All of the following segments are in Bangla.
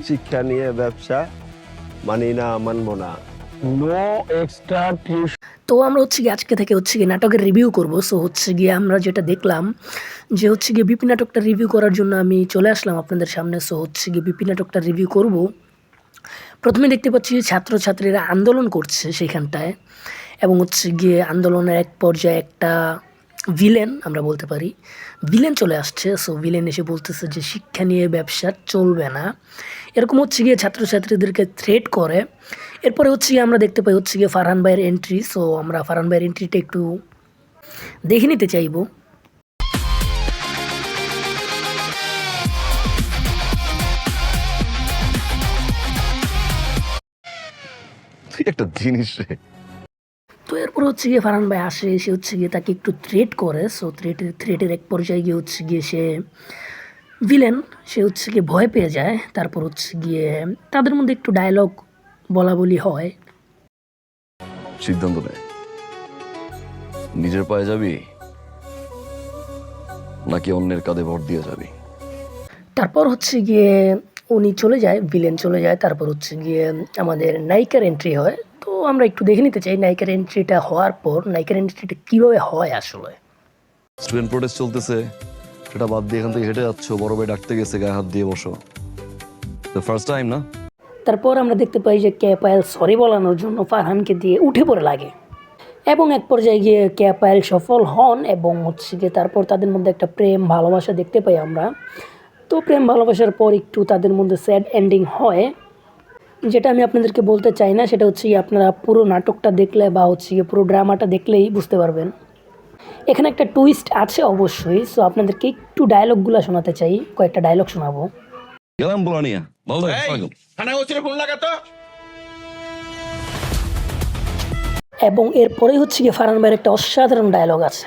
শিক্ষা নিয়ে ব্যবসা মানি না, মানবো না। No extra tuition. তো আমরা হচ্ছে গিয়ে আজকে থেকে হচ্ছে গিয়ে নাটকের রিভিউ করব। সো হচ্ছে গিয়ে আমরা যেটা দেখলাম যে হচ্ছে গিয়ে বিপি নাটকটা রিভিউ করার জন্য আমি চলে আসলাম আপনাদের সামনে। সো হচ্ছে গিয়ে বিপি নাটকটা রিভিউ করব। প্রথমে দেখতে পাচ্ছি ছাত্রছাত্রীরা আন্দোলন করছে সেখানটায়, এবং হচ্ছে গিয়ে আন্দোলনের এক পর্যায়ে একটা ভিলেন, আমরা বলতে পারি ভিলেন চলে আসছে। সো ভিলেন এসে বলতেছে যে শিক্ষা নিয়ে ব্যবসা চলবে না, এরকম হচ্ছে গিয়ে ছাত্রছাত্রীদেরকে থ্রেট করে। এরপরে হচ্ছে গিয়ে আমরা দেখতে পাই হচ্ছে গিয়ে ফারহান ভাইয়ের এন্ট্রি। সো আমরা ফারহান ভাইয়ের এন্ট্রিটা একটু দেখে নিতে চাইবো। তুই একটা জিনিস রে। তো এরপর হচ্ছে গিয়ে ফারহান ভাই আসে, সে হচ্ছে গিয়ে তাকে একটু থ্রেট করে। সো থ্রেটের এক পর্যায়ে গিয়ে হচ্ছে গিয়ে সে ভিলেন, সে হচ্ছে গিয়ে ভয় পেয়ে যায়। তারপর হচ্ছে গিয়ে তাদের মধ্যে একটু ডায়লগ বলা বলি হয়। সিদ্ধান্ত নেয়, নিজের পায়ে যাবি নাকি অন্যের কাঁধে ভর দিয়ে যাবি। তারপর হচ্ছে গিয়ে উনি চলে যায়, ভিলেন চলে যায়। তারপর হচ্ছে গিয়ে আমাদের নায়িকার এন্ট্রি হয়। তো আমরা একটু দেখে নিতে চাই নায়িকার এন্ট্রিটা হওয়ার পর নায়িকার এন্ট্রিটা কীভাবে হয় আসলে। স্টুডেন্ট প্রোটেস্ট চলতেছে, সেটা বাদ দিয়ে এখান থেকে হেঁটে যাচ্ছ, বড় ভাই ডাকতে গেছে, গায়ে হাত দিয়ে বসো। ফার্স্ট টাইম না? তারপর আমরা দেখতে পাই যে কে পায়েল সরি বলানোর জন্য ফারহানকে দিয়ে উঠে পড়ে লাগে, এবং এক পর্যায়ে গিয়ে কে পায়েল সফল হন, এবং হচ্ছে গিয়ে তারপর তাদের মধ্যে একটা প্রেম ভালোবাসা দেখতে পাই আমরা। তো প্রেম ভালোবাসার পর একটু তাদের মধ্যে স্যাড এন্ডিং হয়, যেটা আমি আপনাদেরকে বলতে চাই না। সেটা হচ্ছে গিয়ে আপনারা পুরো নাটকটা দেখলে বা হচ্ছে গিয়ে পুরো ড্রামাটা দেখলেই বুঝতে পারবেন। এখানে একটা টুইস্ট আছে অবশ্যই। সো আপনাদেরকে একটু ডায়লগগুলো শোনাতে চাই, কয়েকটা ডায়লগ শোনাবো। গেলাম বলা নিয়ে বল। এবং এরপরেই হচ্ছে গিয়ে ফারহান ভাইয়ের একটা অসাধারণ ডায়লগ আছে।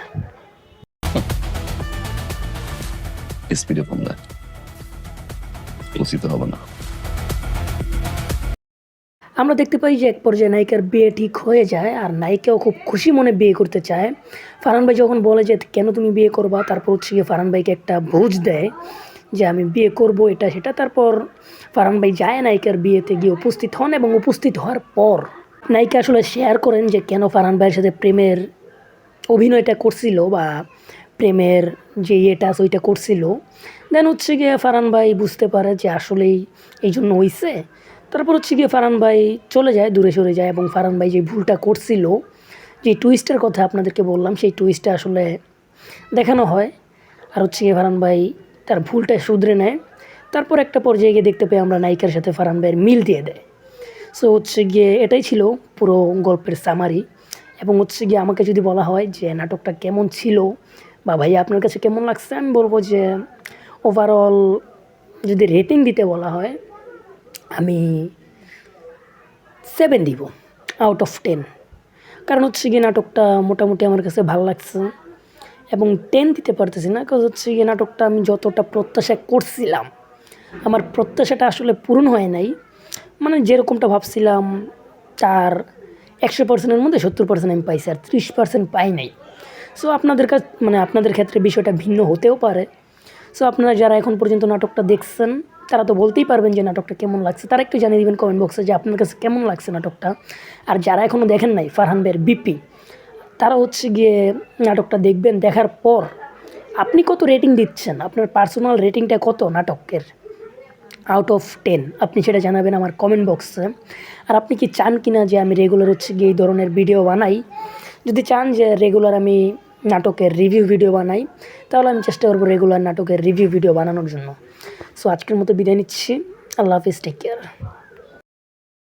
স্পিডে ফোন দেয়, উচিত হবে না। আমরা দেখতে পাই যে এক পর্যায়ে নায়িকার বিয়ে ঠিক হয়ে যায়, আর নায়িকাও খুব খুশি মনে বিয়ে করতে চায়। ফারহান ভাই যখন বলে যে কেন তুমি বিয়ে করবা, তারপর হচ্ছে গিয়ে ফারহান ভাইকে একটা বুঝ দেয় যে আমি বিয়ে করব এটা সেটা। তারপর ফারহান ভাই যায় নায়িকার বিয়েতে গিয়ে উপস্থিত হন, এবং উপস্থিত হওয়ার পর নায়িকা আসলে শেয়ার করেন যে কেন ফারহান ভাইয়ের সাথে প্রেমের অভিনয়টা করছিল, বা প্রেমের যে ইয়েটা আছে ওইটা করছিল। দেন হচ্ছে গিয়ে ফারহান ভাই বুঝতে পারে যে আসলেই এই জন্য হইছে। তারপর হচ্ছে গিয়ে ফারহান ভাই চলে যায়, দূরে সরে যায়, এবং ফারহান ভাই যে ভুলটা করছিল, যে টুইস্টের কথা আপনাদেরকে বললাম, সেই টুইস্টটা আসলে দেখানো হয়। আর হচ্ছে গিয়ে ফারহান ভাই তার ভুলটা শুধরে নেয়। তারপর একটা পর্যায়ে গিয়ে দেখতে পাই আমরা নায়িকার সাথে ফারহান ভাইয়ের মিল দিয়ে দেয়। সো হচ্ছে গিয়ে এটাই ছিল পুরো গল্পের সামারি। এবং হচ্ছে গিয়ে আমাকে যদি বলা হয় যে নাটকটা কেমন ছিল বা ভাইয়া আপনার কাছে কেমন লাগছে, আমি বলবো যে ওভারঅল যদি রেটিং দিতে বলা হয় আমি 7 দিব আউট অফ 10। কারণ হচ্ছে গিয়ে নাটকটা মোটামুটি আমার কাছে ভালো লাগছে, এবং 10 দিতে পারতেছি না কারণ হচ্ছে গিয়ে নাটকটা আমি যতটা প্রত্যাশা করছিলাম আমার প্রত্যাশাটা আসলে পূরণ হয় নাই। মানে যেরকমটা ভাবছিলাম তার 100%-এর মধ্যে 70% আমি পাইছি, আর 30% পাই নাই। সো আপনাদের কাছে মানে আপনাদের ক্ষেত্রে বিষয়টা ভিন্ন হতেও পারে। সো আপনারা যারা এখন পর্যন্ত নাটকটা দেখছেন তারা তো বলতেই পারবেন যে নাটকটা কেমন লাগছে, তারা একটু জানিয়ে দেবেন কমেন্ট বক্সে যে আপনার কাছে কেমন লাগছে নাটকটা। আর যারা এখনও দেখেন নাই ফারহান ভাইয়ের বিপি, তারা হচ্ছে গিয়ে নাটকটা দেখবেন, দেখার পর আপনি কত রেটিং দিচ্ছেন, আপনার পার্সোনাল রেটিংটা কত নাটকের আউট অফ 10 আপনি সেটা জানাবেন আমার কমেন্ট বক্সে। আর আপনি কি চান কি না যে আমি রেগুলার হচ্ছে গিয়ে এই ধরনের ভিডিও বানাই? যদি চান যে রেগুলার আমি নাটকের রিভিউ ভিডিও বানাই, তাহলে আমি চেষ্টা করবো রেগুলার নাটকের রিভিউ ভিডিও বানানোর জন্য। সো আজকের মতো বিদায় নিচ্ছি। আল্লাহ হাফিজ, টেক কেয়ার।